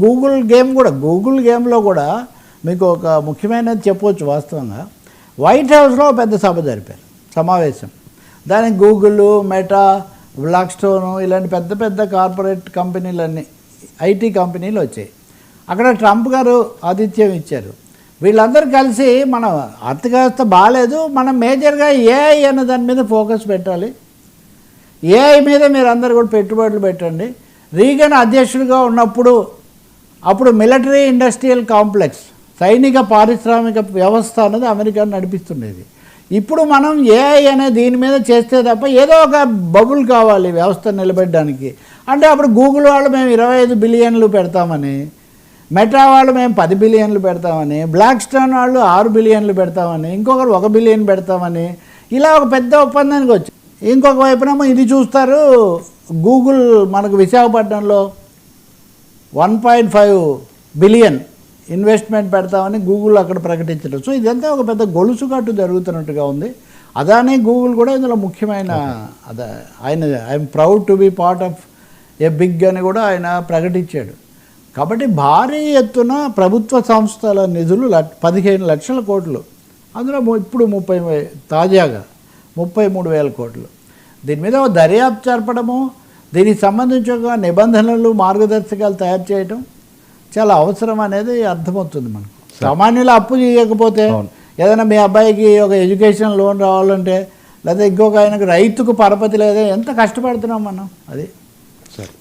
Google గేమ్లో కూడా మీకు ఒక ముఖ్యమైనది చెప్పవచ్చు. వాస్తవంగా వైట్ హౌస్లో పెద్ద సభ జరిపారు, సమావేశం. దానికి గూగుల్, మెటా, బ్లాక్ స్టోన్ ఇలాంటి పెద్ద పెద్ద కార్పొరేట్ కంపెనీలన్నీ, ఐటీ కంపెనీలు వచ్చాయి. అక్కడ ట్రంప్ గారు ఆతిథ్యం ఇచ్చారు. వీళ్ళందరూ కలిసి మన ఆర్థిక వ్యవస్థ బాగాలేదు, మనం మేజర్గా ఏఐ అనే దాని మీద ఫోకస్ పెట్టాలి, ఏఐ మీద మీరు అందరు కూడా పెట్టుబడులు పెట్టండి. రీగన్ అధ్యక్షుడిగా ఉన్నప్పుడు అప్పుడు మిలిటరీ ఇండస్ట్రియల్ కాంప్లెక్స్, సైనిక పారిశ్రామిక వ్యవస్థ అనేది అమెరికా నడిపిస్తుండేది. ఇప్పుడు మనం ఏఐ అనే దీని మీద చేస్తే తప్ప ఏదో ఒక బబుల్ కావాలి వ్యవస్థ నిలబెట్టడానికి. అంటే అప్పుడు గూగుల్ వాళ్ళు మేము 25 బిలియన్లు పెడతామని, మెటా వాళ్ళు మేము 10 బిలియన్లు పెడతామని, బ్లాక్ స్టోన్ వాళ్ళు 6 బిలియన్లు పెడతామని, ఇంకొకరు 1 బిలియన్ పెడతామని, ఇలా ఒక పెద్ద ఒప్పందానికి వచ్చి ఇంకొక వైపునేమో ఇది చూస్తారు. గూగుల్ మనకు విశాఖపట్నంలో 1.5 బిలియన్ ఇన్వెస్ట్మెంట్ పెడతామని గూగుల్ అక్కడ ప్రకటించడం. సో ఇదంతా ఒక పెద్ద గొలుసుకట్టు జరుగుతున్నట్టుగా ఉంది. అదాని గూగుల్ కూడా ఇందులో ముఖ్యమైన I'm proud to be part of a big అని కూడా ఆయన ప్రకటించాడు. కాబట్టి భారీ ఎత్తున ప్రభుత్వ సంస్థల నిధులు 15 లక్షల కోట్లు, అందులో ఇప్పుడు తాజాగా 33,000 కోట్లు. దీని మీద దర్యాప్తు జరపడము, దీనికి సంబంధించి ఒక నిబంధనలు, మార్గదర్శకాలు తయారు చేయడం చాలా అవసరం అనేది అర్థమవుతుంది మనకు. సామాన్యులు అప్పు చేయకపోతే ఏదైనా మీ అబ్బాయికి ఒక ఎడ్యుకేషన్ లోన్ రావాలంటే, లేదా ఇంకొక ఆయనకు రైతుకు పరపతి లేదా ఎంత కష్టపడుతున్నాం మనం. అది సరే.